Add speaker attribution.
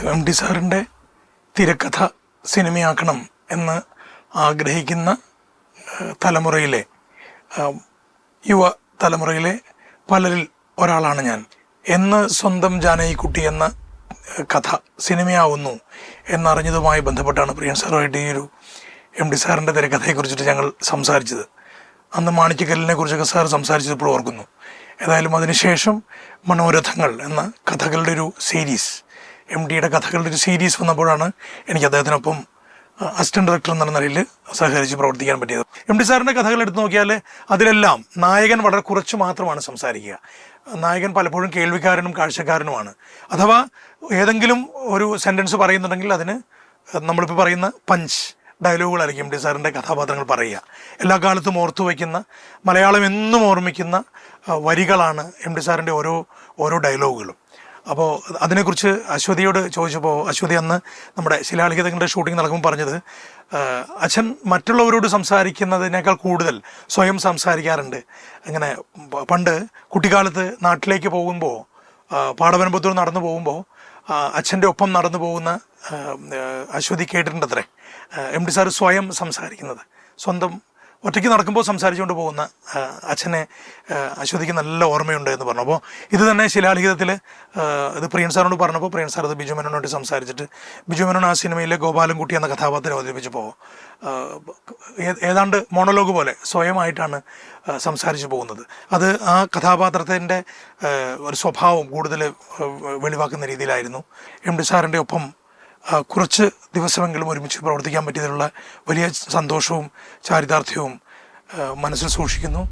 Speaker 1: M T സാറിൻ്റെ തിരക്കഥ സിനിമയാക്കണം എന്ന് ആഗ്രഹിക്കുന്ന തലമുറയിലെ യുവ തലമുറയിലെ പലരിൽ ഒരാളാണ് ഞാൻ. എന്ന് സ്വന്തം ജാനകിക്കുട്ടി എന്ന കഥ സിനിമയാവുന്നു എന്നറിഞ്ഞതുമായി ബന്ധപ്പെട്ടാണ് പ്രിയൻ സാറുമായിട്ട് ഈ ഒരു എം ടി സാറിൻ്റെ തിരക്കഥയെക്കുറിച്ചിട്ട് ഞങ്ങൾ സംസാരിച്ചത്. അന്ന് മാണിക്യക്കല്ലിനെ കുറിച്ചൊക്കെ സാർ സംസാരിച്ചത് ഇപ്പോൾ ഓർക്കുന്നു. ഏതായാലും അതിനുശേഷം മനോരഥങ്ങൾ എന്ന കഥകളുടെ ഒരു സീരീസ്, എം ടിയുടെ കഥകളുടെ ഒരു സീരീസ് വന്നപ്പോഴാണ് എനിക്ക് അദ്ദേഹത്തിനൊപ്പം അസിസ്റ്റന്റ് ഡയറക്ടർ എന്ന നിലയിൽ സഹകരിച്ച് പ്രവർത്തിക്കാൻ പറ്റിയത്. എം ടി സാറിൻ്റെ കഥകൾ എടുത്തു നോക്കിയാൽ അതിലെല്ലാം നായകൻ വളരെ കുറച്ച് മാത്രമാണ് സംസാരിക്കുക. നായകൻ പലപ്പോഴും കേൾവിക്കാരനും കാഴ്ചക്കാരനുമാണ്. അഥവാ ഏതെങ്കിലും ഒരു സെൻറ്റൻസ് പറയുന്നുണ്ടെങ്കിൽ അതിന് നമ്മളിപ്പോൾ പറയുന്ന പഞ്ച് ഡയലോഗുകളായിരിക്കും എം ടി സാറിൻ്റെ കഥാപാത്രങ്ങൾ പറയുക. എല്ലാ കാലത്തും ഓർത്തു വയ്ക്കുന്ന, മലയാളം എന്നും ഓർമ്മിക്കുന്ന വരികളാണ് എം ടി സാറിൻ്റെ ഓരോ ഡയലോഗുകളും. അപ്പോൾ അതിനെക്കുറിച്ച് അശ്വതിയോട് ചോദിച്ചപ്പോൾ അശ്വതി അന്ന് നമ്മുടെ ശിലാലിഖിതങ്ങളുടെ ഷൂട്ടിംഗ് നടക്കുമ്പോൾ പറഞ്ഞത്, അച്ഛൻ മറ്റുള്ളവരോട് സംസാരിക്കുന്നതിനേക്കാൾ കൂടുതൽ സ്വയം സംസാരിക്കാറുണ്ട്. അങ്ങനെ പണ്ട് കുട്ടിക്കാലത്ത് നാട്ടിലേക്ക് പോകുമ്പോൾ, പാടവരമ്പത്തൂർ നടന്നു പോകുമ്പോൾ അച്ഛൻ്റെ ഒപ്പം നടന്നു പോകുന്ന അശ്വതി കേട്ടിട്ടുണ്ടത്രേ എം ടി സാറ് സ്വയം സംസാരിക്കുന്നത്. സ്വന്തം ഒറ്റയ്ക്ക് നടക്കുമ്പോൾ സംസാരിച്ചുകൊണ്ട് പോകുന്ന അച്ഛനെ അശ്വതിക്ക് നല്ല ഓർമ്മയുണ്ട് എന്ന് പറഞ്ഞു. അപ്പോൾ ഇത് തന്നെ ശിലാലിഖിതത്തിൽ ഇത് പ്രിയൻ സാറിനോട് പറഞ്ഞപ്പോൾ പ്രിയൻ സാർ അത് ബിജു മേനോനോട് സംസാരിച്ചിട്ട് ബിജു മേനോൻ ആ സിനിമയിലെ ഗോപാലൻകുട്ടി എന്ന കഥാപാത്രം അവതരിപ്പിച്ചപ്പോൾ ഏതാണ്ട് മോണോലോഗ് പോലെ സ്വയമായിട്ടാണ് സംസാരിച്ചു പോകുന്നത്. അത് ആ കഥാപാത്രത്തിൻ്റെ ഒരു സ്വഭാവം കൂടുതൽ വെളിവാക്കുന്ന രീതിയിലായിരുന്നു. എം ടി സാറിൻ്റെ ഒപ്പം കുറച്ച് ദിവസമെങ്കിലും ഒരുമിച്ച് പ്രവർത്തിക്കാൻ പറ്റിയതിലുള്ള വലിയ സന്തോഷവും ചാരിതാർത്ഥ്യവും മനസ്സിൽ സൂക്ഷിക്കുന്നു.